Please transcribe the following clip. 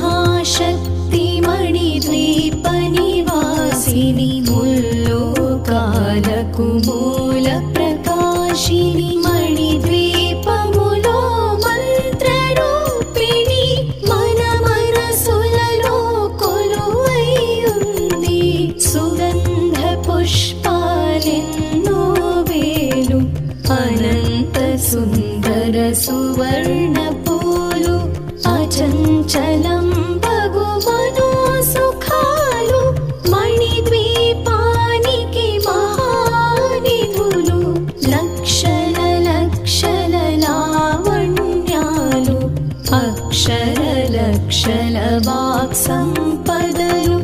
महाशक्ति मणिद्वीपनिवासिनि मुल्लोकाలకు మూల ప్రకాశిని మణిద్వీపములో మంత్రరూపిణి మన మనసులలో కొలువైయుంది సుగంధ పుష్పాలెన్నో వేలు అనంత సుందర సువర్ణ పూలు అచంచలం భగువను సుఖాలు మణిద్వీపానికి మహానిధులు లక్షల లక్షల లావణ్యాలు అక్షర లక్షల వాక్ సంపదలు